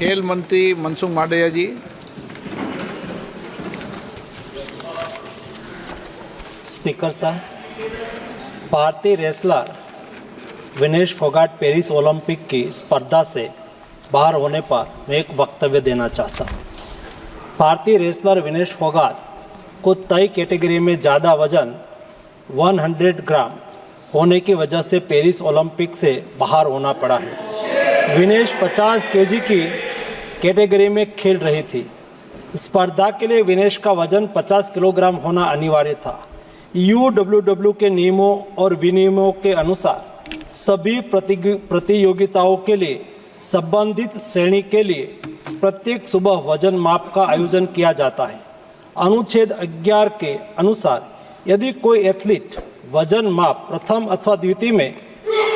खेल मंत्री मनसुख मांडविया जी। स्पीकर साहब, भारतीय wrestler Vinesh Phogat Paris Olympic की स्पर्धा से बाहर होने पर मैं एक वक्तव्य देना चाहता हूँ। भारतीय रेसलर विनेश फोगाट को तय कैटेगरी में ज़्यादा वजन 100 ग्राम होने की वजह से पेरिस ओलंपिक से बाहर होना पड़ा है। विनेश 50 केजी की कैटेगरी में खेल रही थी। स्पर्धा के लिए विनेश का वजन 50 किलोग्राम होना अनिवार्य था। UWW के नियमों और विनियमों के अनुसार सभी प्रतियोगिताओं के लिए संबंधित श्रेणी के लिए प्रत्येक सुबह वजन माप का आयोजन किया जाता है। अनुच्छेद 11 के अनुसार यदि कोई एथलीट वजन माप प्रथम अथवा द्वितीय में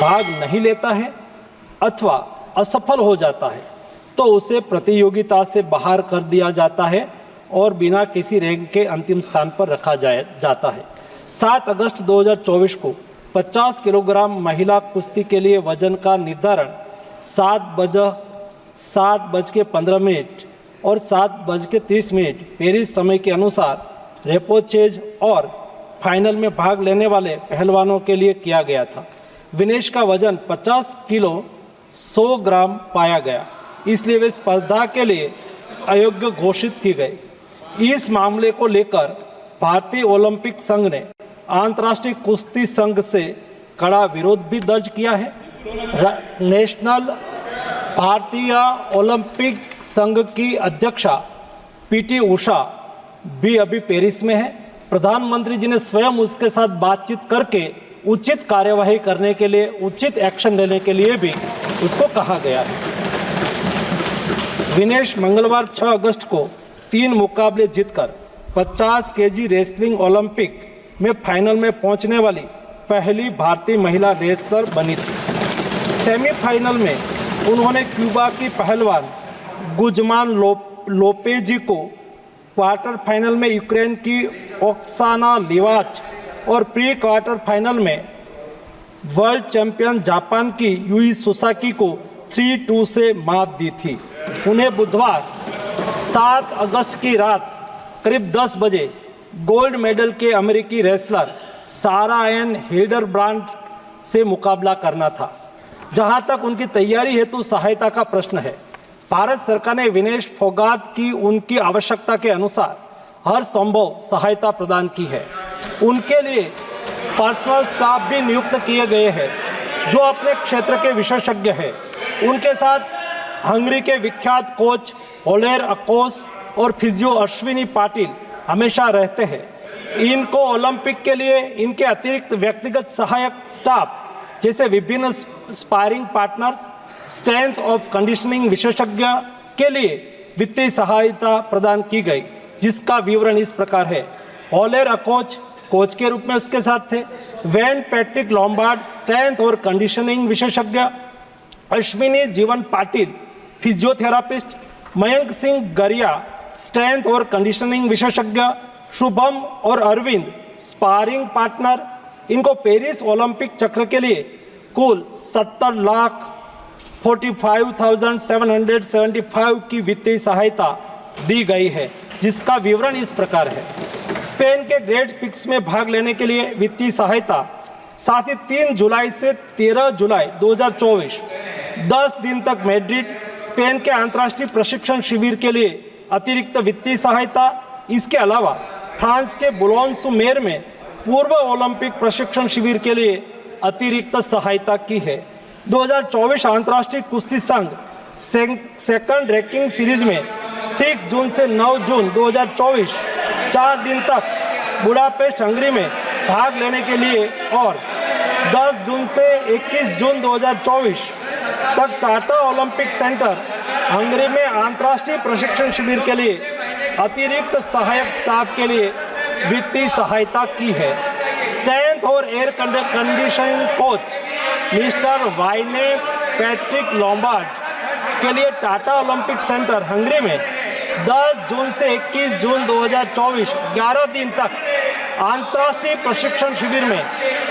भाग नहीं लेता है अथवा असफल हो जाता है तो उसे प्रतियोगिता से बाहर कर दिया जाता है और बिना किसी रैंक के अंतिम स्थान पर रखा जाता है। 7 अगस्त 2024 को 50 किलोग्राम महिला कुश्ती के लिए वजन का निर्धारण 7:15 और 7:30 पेरिस समय के अनुसार रेपोचेज और फाइनल में भाग लेने वाले पहलवानों के लिए किया गया था। विनेश का वजन 50 किलो 100 ग्राम पाया गया, इसलिए वे स्पर्धा के लिए अयोग्य घोषित की गई। इस मामले को लेकर भारतीय ओलंपिक संघ ने अंतर्राष्ट्रीय कुश्ती संघ से कड़ा विरोध भी दर्ज किया है। नेशनल भारतीय ओलंपिक संघ की अध्यक्षा PT उषा भी अभी पेरिस में है। प्रधानमंत्री जी ने स्वयं उसके साथ बातचीत करके उचित कार्यवाही करने के लिए, उचित एक्शन लेने के लिए भी उसको कहा गया है। विनेश मंगलवार 6 अगस्त को 3 मुकाबले जीतकर 50 केजी रेसलिंग ओलंपिक में फाइनल में पहुंचने वाली पहली भारतीय महिला रेसलर बनी थी। सेमीफाइनल में उन्होंने क्यूबा की पहलवान गुजमान लोपेजी को, क्वार्टर फाइनल में यूक्रेन की ओक्साना लिवाच और प्री क्वार्टर फाइनल में वर्ल्ड चैंपियन जापान की यूई सुसाकी को 3-2 से मात दी थी। उन्हें बुधवार 7 अगस्त की रात करीब 10 बजे गोल्ड मेडल के अमेरिकी रेसलर सारा एन हिल्डरब्रांड से मुकाबला करना था। जहां तक उनकी तैयारी हेतु सहायता का प्रश्न है, भारत सरकार ने विनेश फोगाट की उनकी आवश्यकता के अनुसार हर संभव सहायता प्रदान की है। उनके लिए पर्सनल स्टाफ भी नियुक्त किए गए हैं जो अपने क्षेत्र के विशेषज्ञ हैं। उनके साथ हंगरी के विख्यात कोच ओलेर अकोस और फिजियो अश्विनी पाटिल हमेशा रहते हैं। इनको ओलंपिक के लिए इनके अतिरिक्त व्यक्तिगत सहायक स्टाफ जैसे विभिन्न sparring partners, strength of conditioning विशेषज्ञ के लिए वित्तीय सहायता प्रदान की गई, जिसका विवरण इस प्रकार है। ओलेर अकोच कोच के रूप में उसके साथ थे, वैन पैट्रिक लॉम्बार्ड स्ट्रेंथ और कंडीशनिंग विशेषज्ञ, अश्विनी जीवन पाटिल फिजियोथेरापिस्ट, मयंक सिंह गरिया स्ट्रेंथ और कंडीशनिंग विशेषज्ञ, शुभम और अरविंद स्पारिंग पार्टनर। इनको पेरिस ओलंपिक चक्र के लिए कुल 70,45,775 की वित्तीय सहायता दी गई है, जिसका विवरण इस प्रकार है। स्पेन के ग्रेट पिक्स में भाग लेने के लिए वित्तीय सहायता, साथ ही 3 जुलाई से 13 जुलाई 2024 10 दिन तक मैड्रिड स्पेन के अंतर्राष्ट्रीय प्रशिक्षण शिविर के लिए अतिरिक्त वित्तीय सहायता। इसके अलावा फ्रांस के बुलोन-सू-मेर में पूर्व ओलंपिक प्रशिक्षण शिविर के लिए अतिरिक्त सहायता की है। 2024 अंतर्राष्ट्रीय कुश्ती संघ सेकंड रैंकिंग सीरीज में 6 जून से 9 जून 2024 4 दिन तक बुडापेस्ट हंगरी में भाग लेने के लिए और 10 जून से 21 जून 2024 तक टाटा ओलंपिक सेंटर हंगरी में अंतर्राष्ट्रीय प्रशिक्षण शिविर के लिए अतिरिक्त सहायक स्टाफ के लिए वित्तीय सहायता की है। स्ट्रेंथ और air conditioning coach mister Wayne Patrick Lombard के लिए टाटा ओलंपिक सेंटर हंगरी में 10 जून से 21 जून 2024 11 दिन तक अंतर्राष्ट्रीय प्रशिक्षण शिविर में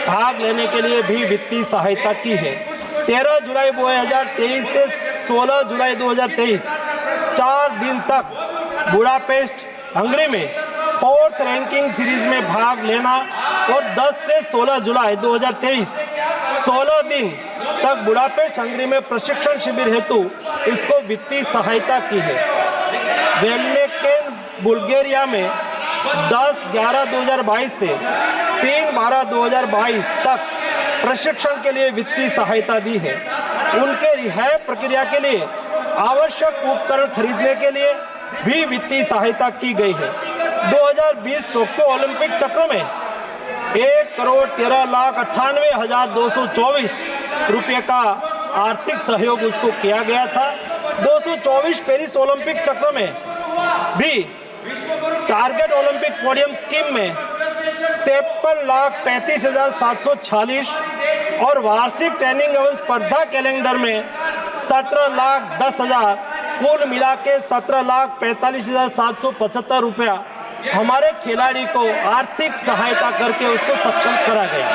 भाग लेने के लिए भी वित्तीय सहायता की है। 13 जुलाई 2023 से 16 जुलाई 2023 4 दिन तक बुडापेस्ट हंगरी में 4th रैंकिंग सीरीज में भाग लेना और 10 से 16 जुलाई 2023 16 दिन तक बुडापेस्ट हंगरी में प्रशिक्षण शिविर हेतु इसको वित्तीय सहायता की है। वेलमेकेन बुल्गारिया में 10/11/2022 से 3/12/2022 तक प्रशिक्षण के लिए वित्तीय सहायता दी है। उनके रिहाई प्रक्रिया के लिए आवश्यक उपकरण खरीदने के लिए भी वित्तीय सहायता की गई है। 2020 टोक्यो ओलंपिक चक्र में 1,13,98,224 रुपये का आर्थिक सहयोग उसको किया गया था। 224 पेरिस ओलंपिक चक्र में भी टारगेट ओलंपिक पोडियम स्कीम में 53,35,746 और वार्षिक ट्रेनिंग एवं स्पर्धा कैलेंडर में 17,10,000 कुल मिला के 17,45,775 रुपया हमारे खिलाड़ी को आर्थिक सहायता करके उसको सक्षम करा गया।